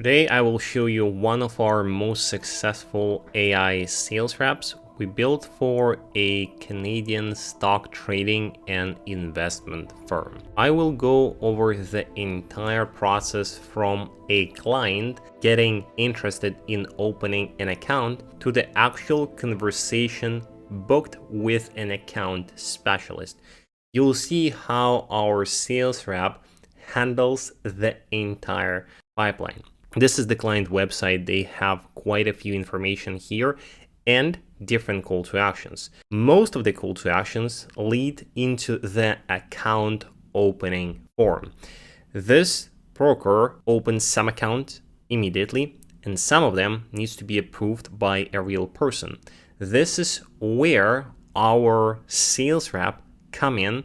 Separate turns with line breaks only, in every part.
Today I will show you one of our most successful AI sales reps we built for a Canadian stock trading and investment firm. I will go over the entire process from a client getting interested in opening an account to the actual conversation booked with an account specialist. You'll see how our sales rep handles the entire pipeline. This is the client website. They have quite a few information here and different call to actions. Most of the call to actions lead into the account opening form. This broker opens some accounts immediately, and some of them needs to be approved by a real person. This is where our sales rep come in,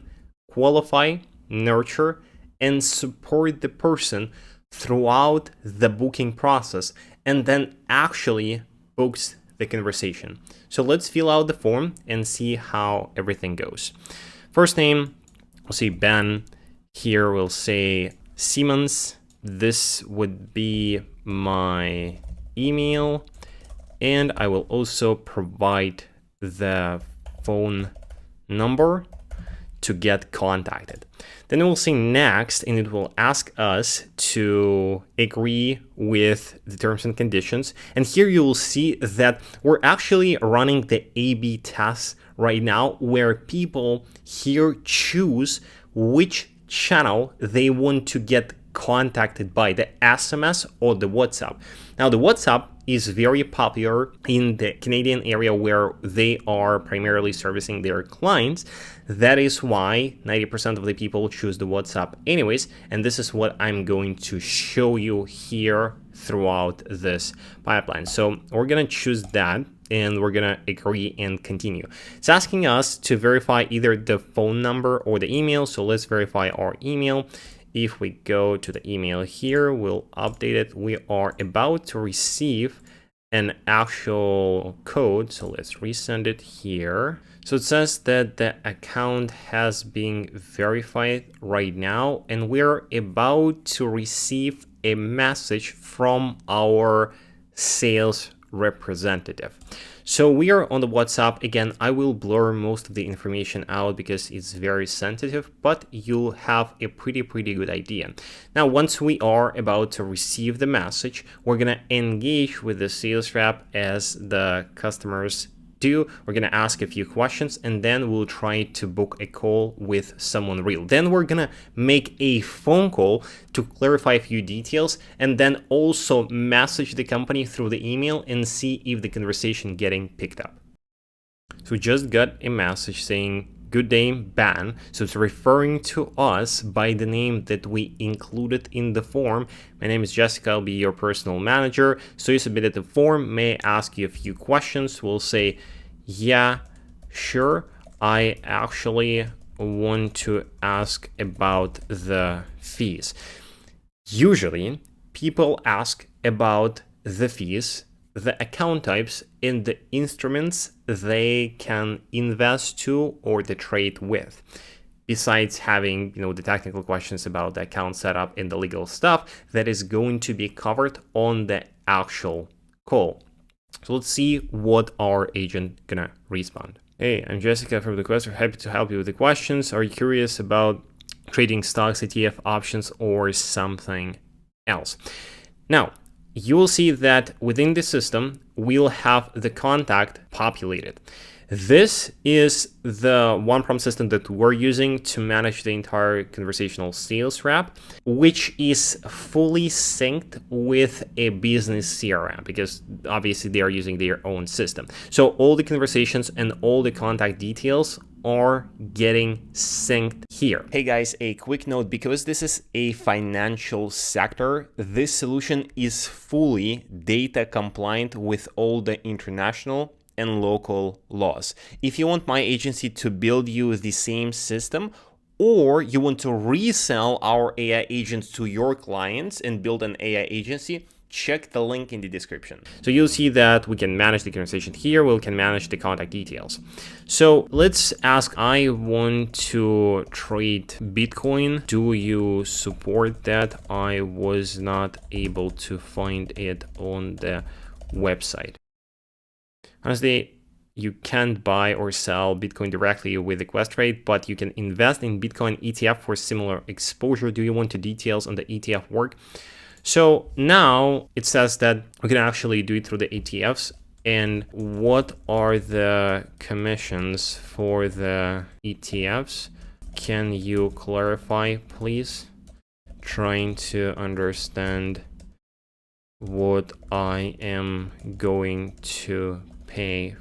qualify, nurture, and support the person throughout the booking process, and then actually books the conversation. So let's fill out the form and see how everything goes. First name, we'll say Ben. Here we'll say Siemens. This would be my email, and I will also provide the phone number to get contacted. Then it will say next, and it will ask us to agree with the terms and conditions. And here you will see that we're actually running the A/B test right now, where people here choose which channel they want to get contacted by, the SMS or the WhatsApp. Now the WhatsApp is very popular in the Canadian area where they are primarily servicing their clients. That is why 90% of the people choose the WhatsApp anyways, and this is what I'm going to show you here throughout this pipeline. So we're gonna choose that, and we're gonna agree and continue. It's asking us to verify either the phone number or the email, so let's verify our email. If we go to the email here, we'll update it. We are about to receive an actual code, so let's resend it here. So it says that the account has been verified right now, and we're about to receive a message from our sales representative. So we are on the WhatsApp. Again, I will blur most of the information out because it's very sensitive, but you'll have a pretty good idea. Now, once we are about to receive the message, we're gonna engage with the sales rep as the customers do. We're gonna ask a few questions, and then we'll try to book a call with someone real. Then we're gonna make a phone call to clarify a few details, and then also message the company through the email and see if the conversation getting picked up. So we just got a message saying, "Good day, Ben." So it's referring to us by the name that we included in the form. My name is Jessica. I'll be your personal manager. So you submitted the form. May I ask you a few questions? We'll say, yeah, sure. I actually want to ask about the fees. Usually people ask about the fees, the account types, and the instruments they can invest to or the trade with. Besides having, the technical questions about the account setup and the legal stuff that is going to be covered on the actual call. So let's see what our agent gonna respond. Hey, I'm Jessica from the Quest. We're happy to help you with the questions. Are you curious about trading stocks, ETF options, or something else? Now, you will see that within the system, we'll have the contact populated. This is the one prompt system that we're using to manage the entire conversational sales rep, which is fully synced with a business CRM because obviously they are using their own system. So all the conversations and all the contact details are getting synced here. Hey guys, a quick note, because this is a financial sector, this solution is fully data compliant with all the international and local laws. If you want my agency to build you the same system, or you want to resell our AI agents to your clients and build an AI agency, check the link in the description. So you'll see that we can manage the conversation here. We can manage the contact details. So let's ask, I want to trade Bitcoin. Do you support that? I was not able to find it on the website. Honestly, you can't buy or sell Bitcoin directly with the Questrade, but you can invest in Bitcoin ETF for similar exposure. Do you want the details on the ETF work? So now it says that we can actually do it through the ETFs. And what are the commissions for the ETFs? Can you clarify, please? Trying to understand what I am going to pay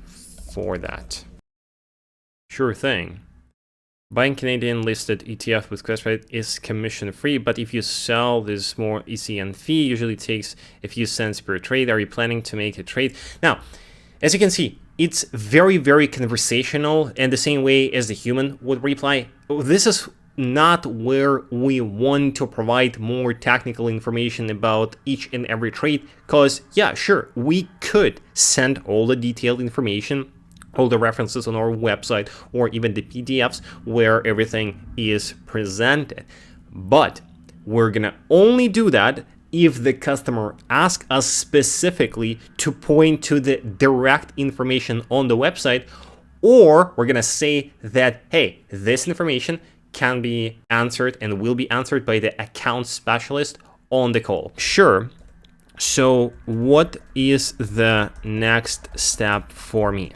for that. Sure thing. Buying Canadian listed ETF with Questrade is commission free, but if you sell this more ECN fee, usually takes a few cents per trade. Are you planning to make a trade? Now, as you can see, it's very, very conversational, and the same way as the human would reply. This is not where we want to provide more technical information about each and every trade, because yeah, sure, we could send all the detailed information, all the references on our website, or even the PDFs where everything is presented. But we're gonna only do that if the customer asks us specifically to point to the direct information on the website, or we're gonna say that, hey, this information can be answered and will be answered by the account specialist on the call. Sure. So what is the next step for me?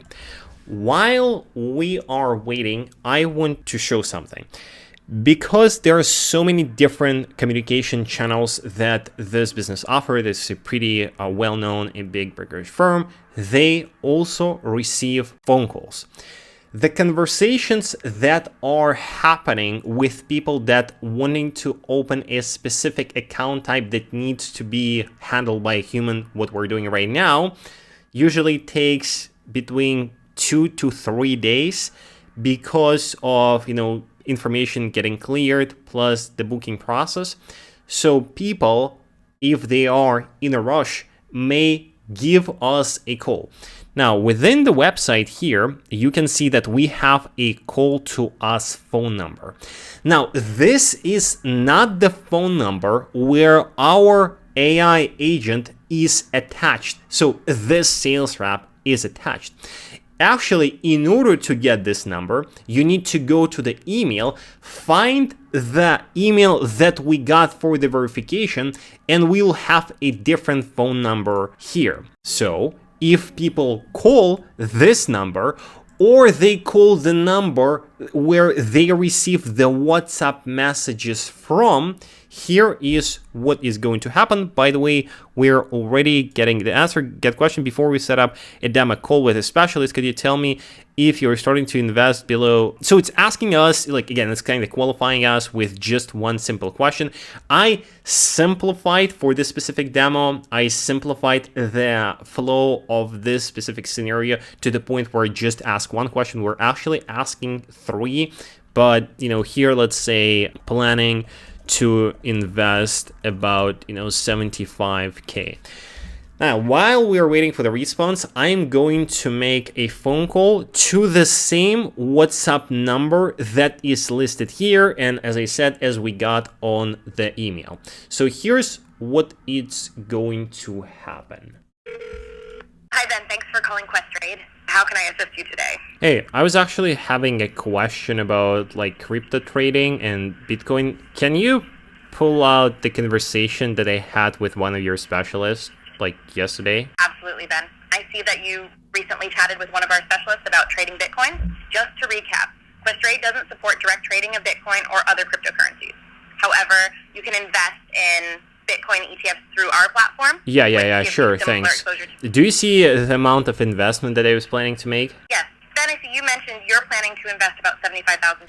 While we are waiting, I want to show something. Because there are so many different communication channels that this business offers, this is a pretty well-known and big brokerage firm, they also receive phone calls. The conversations that are happening with people that wanting to open a specific account type that needs to be handled by a human, what we're doing right now, usually takes between 2 to 3 days because of, information getting cleared plus the booking process. So people, if they are in a rush, may give us a call. Now, within the website here, you can see that we have a call to us phone number. Now, this is not the phone number where our AI agent is attached. So this sales rep is attached. Actually, in order to get this number, you need to go to the email, find the email that we got for the verification, and we'll have a different phone number here. So if people call this number, or they call the number where they receive the WhatsApp messages from, here is what is going to happen. By the way, we're already getting the answer. Get question before we set up a demo call with a specialist. Could you tell me if you're starting to invest below? So it's asking us, again, it's kind of qualifying us with just one simple question. I simplified for this specific demo. I simplified the flow of this specific scenario to the point where I just ask one question. We're actually asking 3, but here, let's say planning to invest about 75K. Now, while we are waiting for the response, I'm going to make a phone call to the same WhatsApp number that is listed here, and as I said, as we got on the email. So here's what it's going to happen.
Hi Ben, thanks for calling Questrade. How can I assist you today?
Hey, I was actually having a question about crypto trading and Bitcoin. Can you pull out the conversation that I had with one of your specialists yesterday?
Absolutely, Ben. I see that you recently chatted with one of our specialists about trading Bitcoin. Just to recap, Questrade doesn't support direct trading of Bitcoin or other cryptocurrencies. However, you can invest in Bitcoin ETFs through our platform.
Yeah, sure, thanks. Do you see the amount of investment that I was planning to make?
Yes. Ben, I see you mentioned you're planning to invest about $75,000.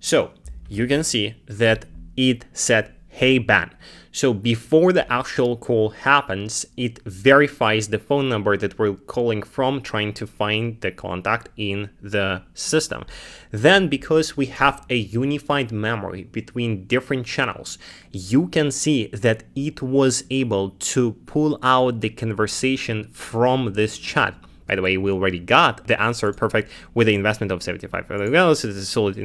So you can see that it said, hey Ben. So before the actual call happens, it verifies the phone number that we're calling from, trying to find the contact in the system. Then, because we have a unified memory between different channels, you can see that it was able to pull out the conversation from this chat. By the way, we already got the answer perfect with the investment of $75. It's a solid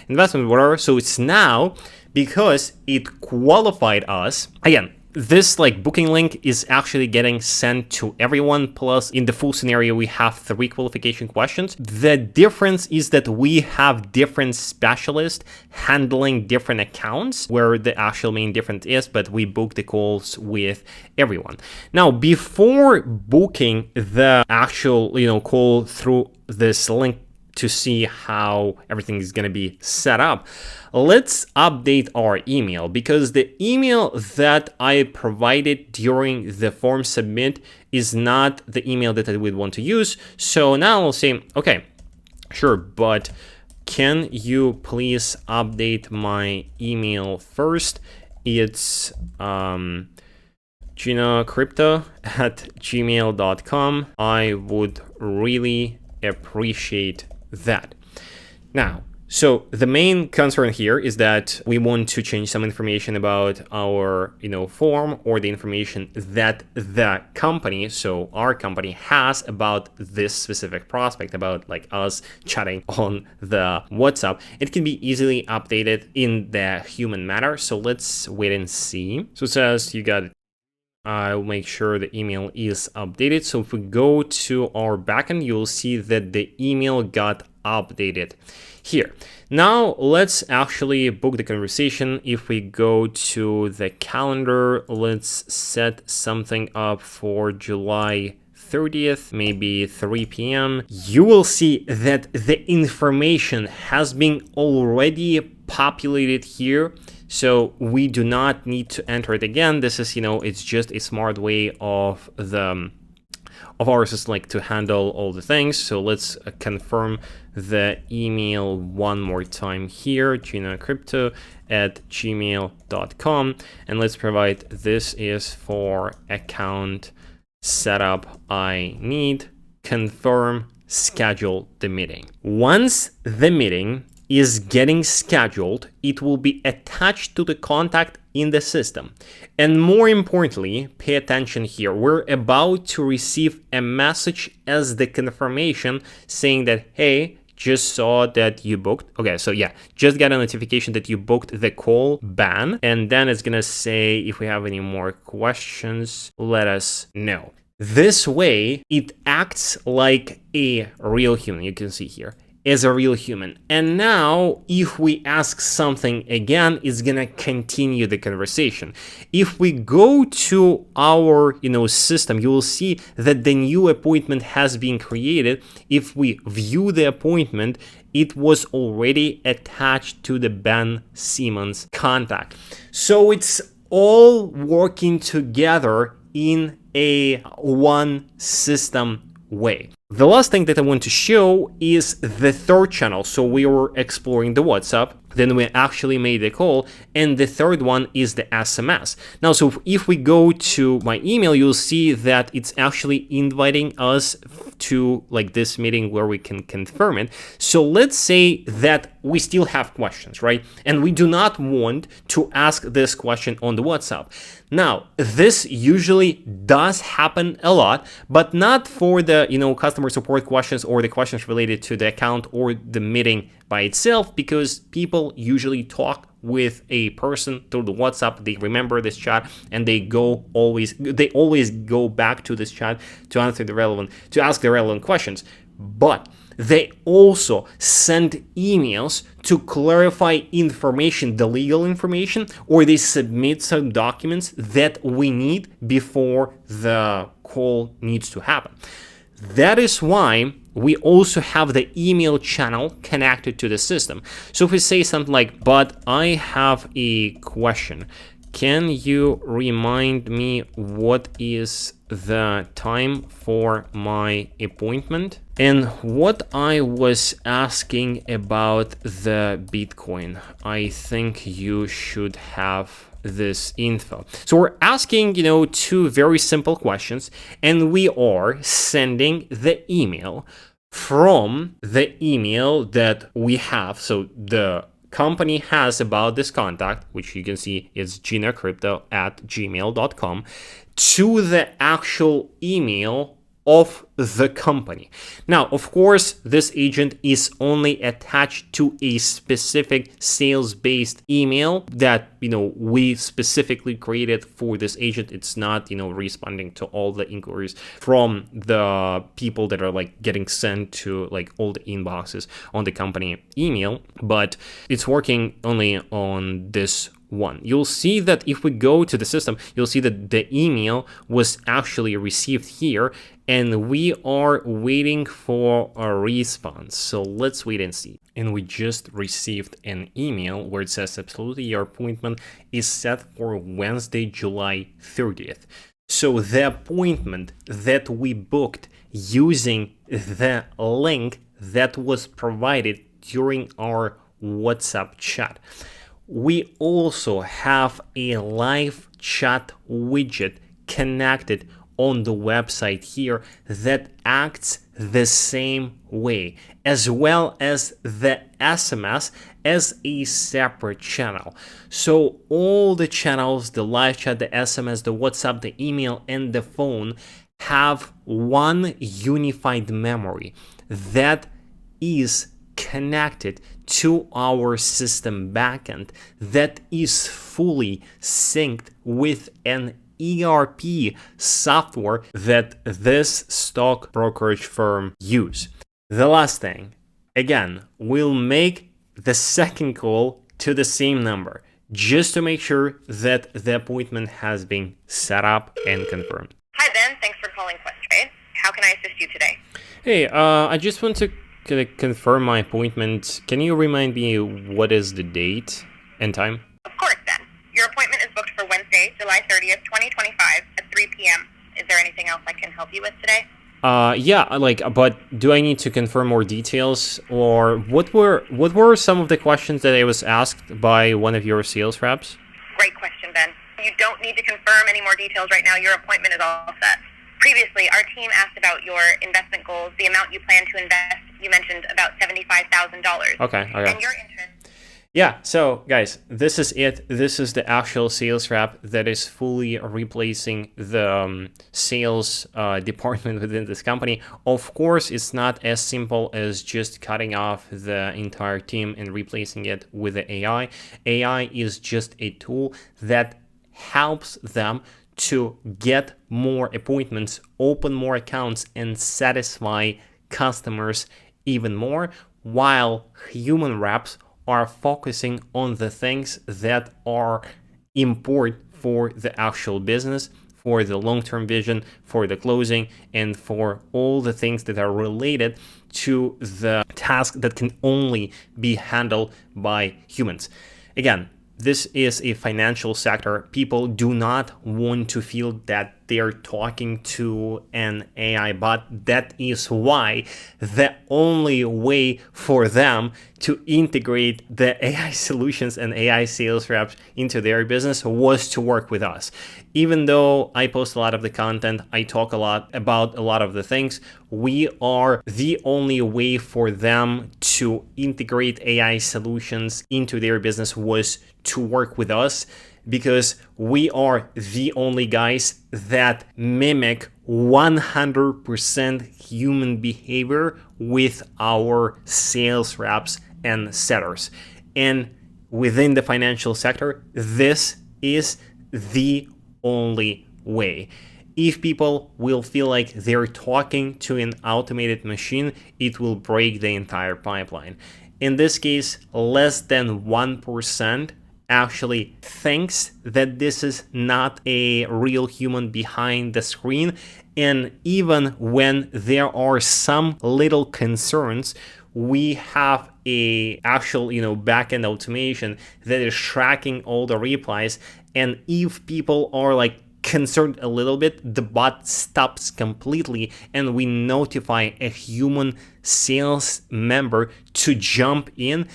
investment, whatever. So it's now, because it qualified us, again, this like booking link is actually getting sent to everyone. Plus, in the full scenario, we have 3 qualification questions. The difference is that we have different specialists handling different accounts, where the actual main difference is, but we book the calls with everyone. Now, before booking the actual, call through this link to see how everything is going to be set up, let's update our email, because the email that I provided during the form submit is not the email that I would want to use. So now I'll say, okay, sure, but can you please update my email first? It's ginacrypto@gmail.com. I would really appreciate that. Now, so the main concern here is that we want to change some information about our, form, or the information that the company, so our company, has about this specific prospect, about like us chatting on the WhatsApp. It can be easily updated in the human manner. So let's wait and see. So it says you got it. I'll make sure the email is updated. So if we go to our backend, you'll see that the email got updated here. Now let's actually book the conversation. If we go to the calendar, let's set something up for July 30th, maybe 3 p.m. You will see that the information has been already populated here. So we do not need to enter it again. This is, it's just a smart way of our system, like, to handle all the things. So let's confirm the email one more time here, ginacrypto@gmail.com, and let's provide this is for account setup I need, confirm, schedule the meeting. Once the meeting is getting scheduled, it will be attached to the contact in the system. And more importantly, pay attention here. We're about to receive a message as the confirmation saying that, hey, just saw that you booked. Okay, so yeah, just got a notification that you booked the call ban. And then it's gonna say, if we have any more questions, let us know. This way, it acts like a real human. You can see here, as a real human. And now, if we ask something again, it's gonna continue the conversation. If we go to our, system, you will see that the new appointment has been created. If we view the appointment, it was already attached to the Ben Simmons contact. So it's all working together in a one system way. The last thing that I want to show is the third channel. So we were exploring the WhatsApp, then we actually made a call, and the third one is the SMS. Now, so if we go to my email, you'll see that it's actually inviting us to like this meeting where we can confirm it. So let's say that we still have questions, right? And we do not want to ask this question on the WhatsApp. Now, this usually does happen a lot, but not for the, customer support questions or the questions related to the account or the meeting by itself, because people usually talk with a person through the WhatsApp. They remember this chat and they always go back to this chat to ask the relevant questions. But they also send emails to clarify information, the legal information, or they submit some documents that we need before the call needs to happen. That is why we also have the email channel connected to the system. So if we say something like, but I have a question, can you remind me what is the time for my appointment? And what I was asking about the Bitcoin, I think you should have this info. So we're asking, two very simple questions, and we are sending the email from the email that we have. So the company has about this contact, which you can see is ginacrypto@gmail.com, to the actual email of the company. Now, of course, this agent is only attached to a specific sales-based email that, we specifically created for this agent. It's not, responding to all the inquiries from the people that are getting sent to all the inboxes on the company email, but it's working only on this one. You'll see that if we go to the system, you'll see that the email was actually received here, and we are waiting for a response. So let's wait and see. And we just received an email where it says absolutely your appointment is set for Wednesday, July 30th. So the appointment that we booked using the link that was provided during our WhatsApp chat. We also have a live chat widget connected on the website here that acts the same way, as well as the SMS as a separate channel. So all the channels, the live chat, the SMS, the WhatsApp, the email, and the phone have one unified memory that is connected to our system backend that is fully synced with an ERP software that this stock brokerage firm use. The last thing, again, we'll make the second call to the same number just to make sure that the appointment has been set up and confirmed.
Hi Ben, thanks for calling Questrade. How can I assist you today?
Hey, I just want to confirm my appointment. Can you remind me what is the date and time?
Of course, Ben. Your appointment is booked for Wednesday, July 30th, 2025 at 3 p.m. Is there anything else I can help you with today?
But do I need to confirm more details, or what were some of the questions that I was asked by one of your sales reps?
Great question, Ben. You don't need to confirm any more details right now. Your appointment is all set. Previously, our team asked about your investment goals, the amount you plan to invest. You mentioned about $75,000.
Okay.
And your interest.
Yeah, so guys, this is it. This is the actual sales rep that is fully replacing the sales department within this company. Of course, it's not as simple as just cutting off the entire team and replacing it with the AI. AI is just a tool that helps them to get more appointments, open more accounts, and satisfy customers even more, while human reps are focusing on the things that are important for the actual business, for the long-term vision, for the closing, and for all the things that are related to the task that can only be handled by humans. Again, this is a financial sector. People do not want to feel that they're talking to an AI bot. That is why the only way for them to integrate the AI solutions and AI sales reps into their business was to work with us. Even though I post a lot of the content, I talk a lot about a lot of the things, we are the only way for them to integrate AI solutions into their business was to work with us, because we are the only guys that mimic 100% human behavior with our sales reps and sellers. And within the financial sector, this is the only way. If people will feel like they're talking to an automated machine, it will break the entire pipeline. In this case, less than 1% actually thinks that this is not a real human behind the screen. And even when there are some little concerns, we have a actual, backend automation that is tracking all the replies. And if people are concerned a little bit, the bot stops completely and we notify a human sales member to jump in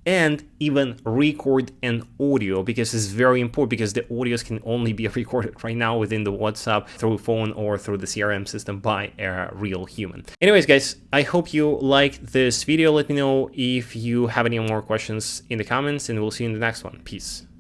and even record an audio, because it's very important, because the audios can only be recorded right now within the WhatsApp through phone or through the CRM system by a real human. Anyways, guys, I hope you liked this video. Let me know if you have any more questions in the comments, and we'll see you in the next one. Peace.